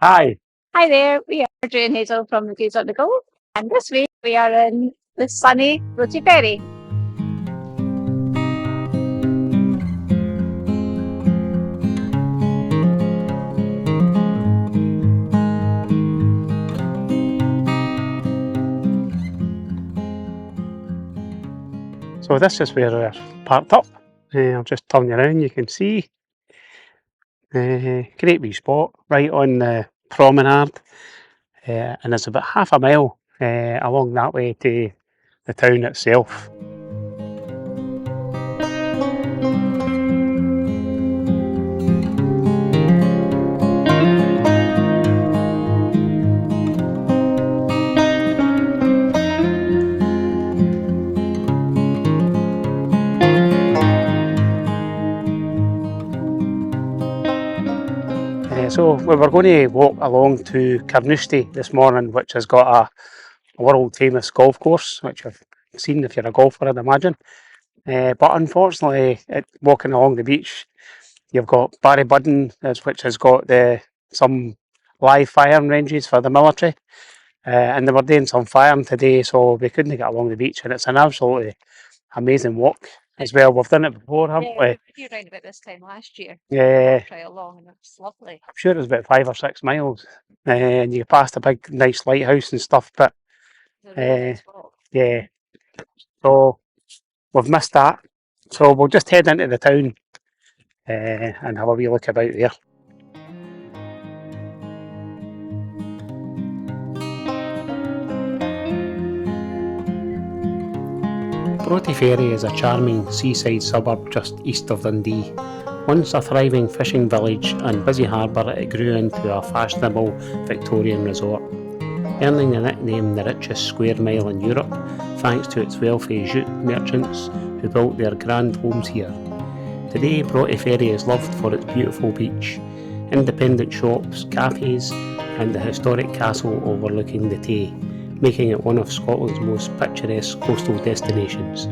Hi. Hi there, we are Jay and Hazel from mcgoosonthego, and this week we are in the sunny Broughty Ferry. So this is where we're parked up. I'll just turn you around, you can see. Great wee spot, right on the Promenade. And it's about half a mile along that way to the town itself. So we were going to walk along to Carnoustie this morning, which has got a world famous golf course, which you've seen if you're a golfer, I'd imagine. But unfortunately, walking along the beach, you've got Barry Budden, which has got some live firing ranges for the military. And they were doing some firing today, so we couldn't get along the beach, and it's an absolutely amazing walk as well. We've done it before, haven't Yeah, we? we were here around about this time last year. Yeah, Try along, and it's lovely. I'm sure it was about 5 or 6 miles, and you passed a big, nice lighthouse and stuff. But It's a really nice walk. yeah, so we've missed that. So we'll just head into the town and have a wee look about there. Broughty Ferry is a charming seaside suburb just east of Dundee. Once a thriving fishing village and busy harbour, it grew into a fashionable Victorian resort, earning the nickname the richest square mile in Europe thanks to its wealthy jute merchants who built their grand homes here. Today, Broughty Ferry is loved for its beautiful beach, independent shops, cafes and the historic castle overlooking the Tay, making it one of Scotland's most picturesque coastal destinations.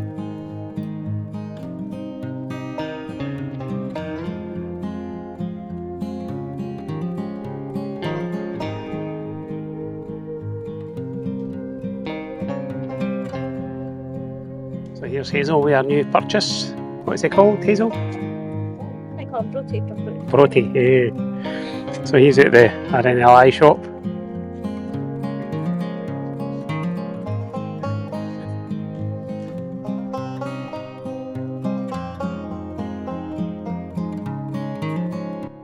So here's Hazel with our new purchase. What's it called, Hazel? I call it Broughty. Broughty. Yeah. So he's at the RNLI shop.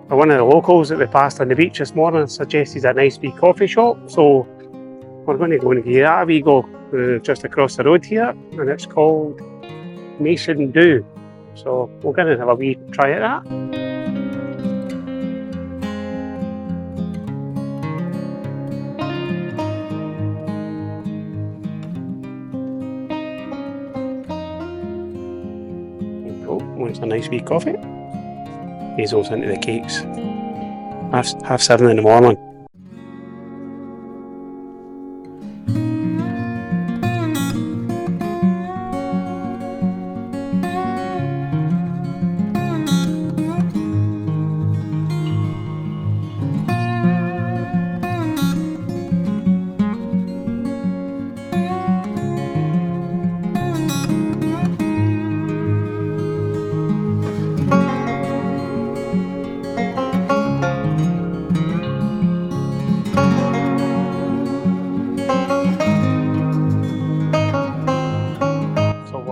One of the locals that we passed on the beach this morning suggested a nice wee coffee shop, so we're going to go and give that a wee go just across the road here, and it's called Mason Do. So we're going to have a wee try at that. Wants a nice wee coffee. Hazel's into the cakes. Half 7 in the morning.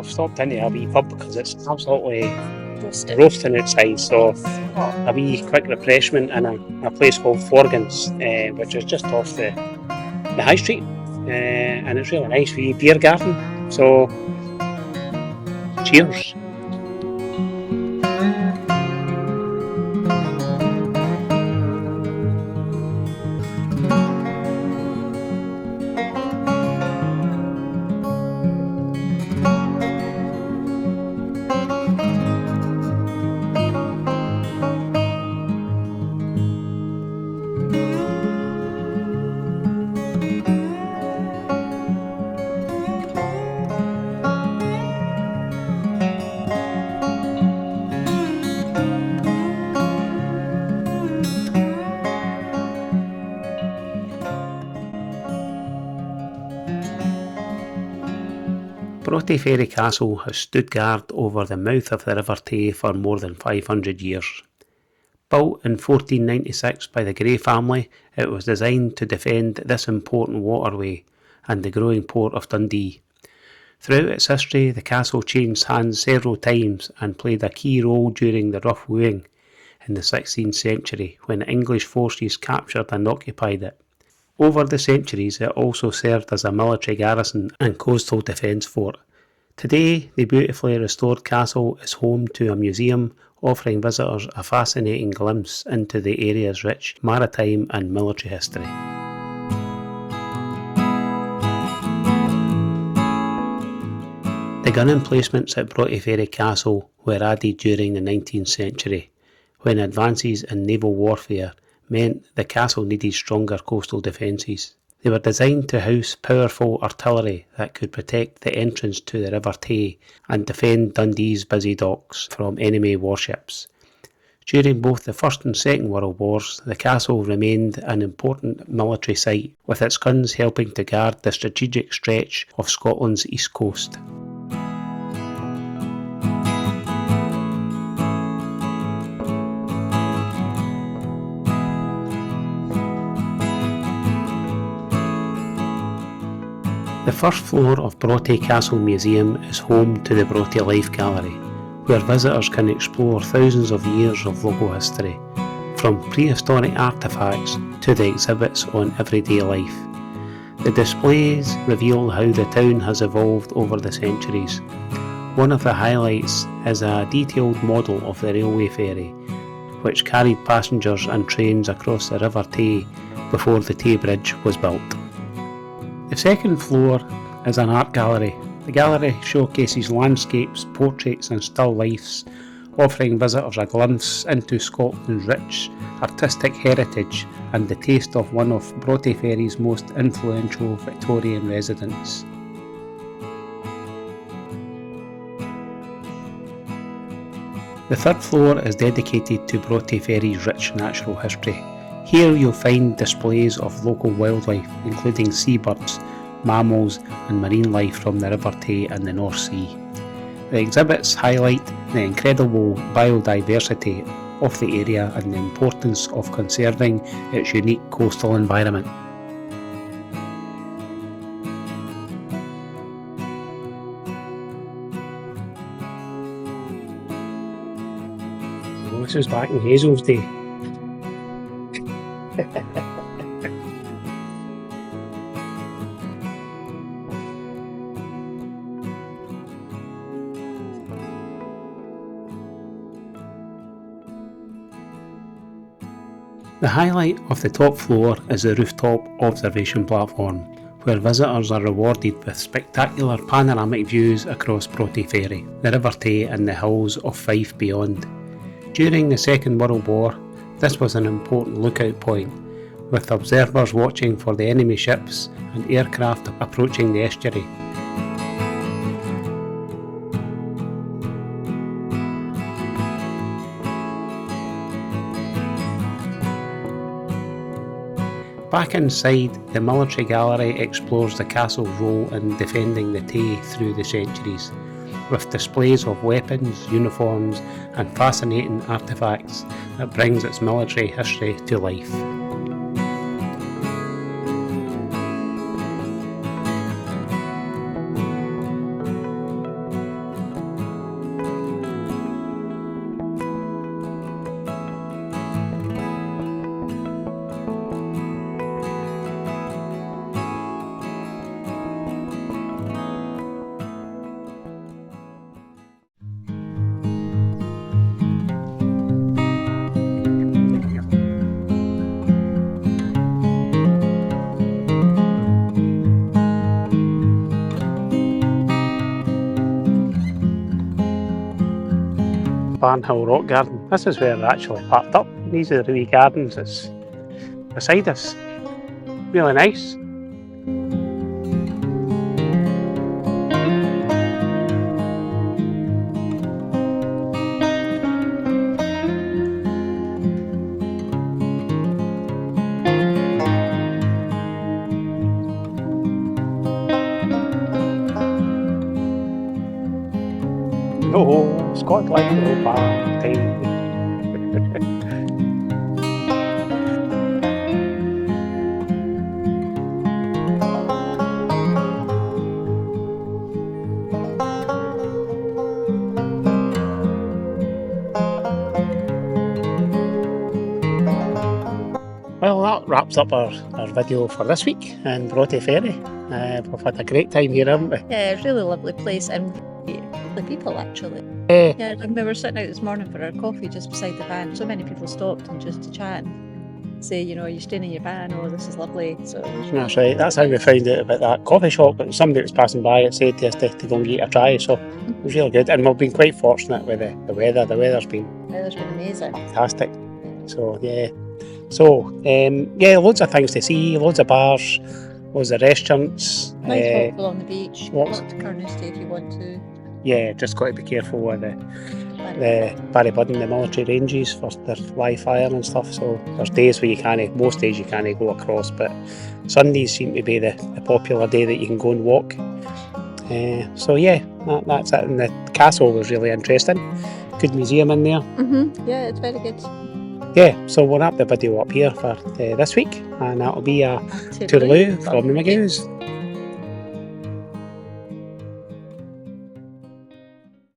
Stopped into a wee pub because it's absolutely roasting outside, so a wee quick refreshment in a place called Forgan's, which is just off the high street, and it's really nice wee beer garden, so cheers. Broughty Ferry Castle has stood guard over the mouth of the River Tay for more than 500 years. Built in 1496 by the Grey family, it was designed to defend this important waterway and the growing port of Dundee. Throughout its history, the castle changed hands several times and played a key role during the Rough Wooing in the 16th century when English forces captured and occupied it. Over the centuries, it also served as a military garrison and coastal defence fort. Today, the beautifully restored castle is home to a museum offering visitors a fascinating glimpse into the area's rich maritime and military history. The gun emplacements at Broughty Ferry Castle were added during the 19th century, when advances in naval warfare meant the castle needed stronger coastal defences. They were designed to house powerful artillery that could protect the entrance to the River Tay and defend Dundee's busy docks from enemy warships. During both the First and Second World Wars, the castle remained an important military site, with its guns helping to guard the strategic stretch of Scotland's east coast. The first floor of Broughty Castle Museum is home to the Broughty Life Gallery, where visitors can explore thousands of years of local history, from prehistoric artefacts to the exhibits on everyday life. The displays reveal how the town has evolved over the centuries. One of the highlights is a detailed model of the railway ferry, which carried passengers and trains across the River Tay before the Tay Bridge was built. The second floor is an art gallery. The gallery showcases landscapes, portraits and still lifes, offering visitors a glimpse into Scotland's rich artistic heritage and the taste of one of Broughty Ferry's most influential Victorian residents. The third floor is dedicated to Broughty Ferry's rich natural history. Here you'll find displays of local wildlife, including seabirds, mammals and marine life from the River Tay and the North Sea. The exhibits highlight the incredible biodiversity of the area and the importance of conserving its unique coastal environment. So this is back in Hazel's day. The highlight of the top floor is the rooftop observation platform, where visitors are rewarded with spectacular panoramic views across Broughty Ferry, the River Tay and the hills of Fife beyond. During the Second World War, this was an important lookout point, with observers watching for the enemy ships and aircraft approaching the estuary. Back inside, the military gallery explores the castle's role in defending the Tay through the centuries, with displays of weapons, uniforms and fascinating artefacts that brings its military history to life. Barnhill Rock Garden. This is where they're actually parked up. These are the wee gardens that's beside us. Really nice. Scott like to go back time. Well, that wraps up our video for this week in Broughty Ferry. We've had a great time here, haven't we? Yeah, it's a really lovely place and really lovely people actually. Yeah. Yeah, and we were sitting out this morning for our coffee just beside the van. So many people stopped and just to chat and say, you know, are you staying in your van? Oh, this is lovely. So That's right. That's how we found out about that coffee shop. But somebody that was passing by it said to us to go and get a try. So it was really good. And we've been quite fortunate with the weather. The weather's been weather's been amazing. fantastic. So yeah. So yeah, loads of things to see, loads of bars, loads of restaurants. Nice walk along the beach. lots- Walk to Carnoustie if you want to. Yeah, just got to be careful with the Barry Budden, the military ranges for their live fire and stuff. So there's days where you can't, most days you can't go across, but Sundays seem to be the popular day that you can go and walk. So yeah, that's it. And the castle was really interesting. Good museum in there. Yeah, it's very good. Yeah, so we'll wrap the video up here for this week, and that'll be a toodaloo from the McGoos.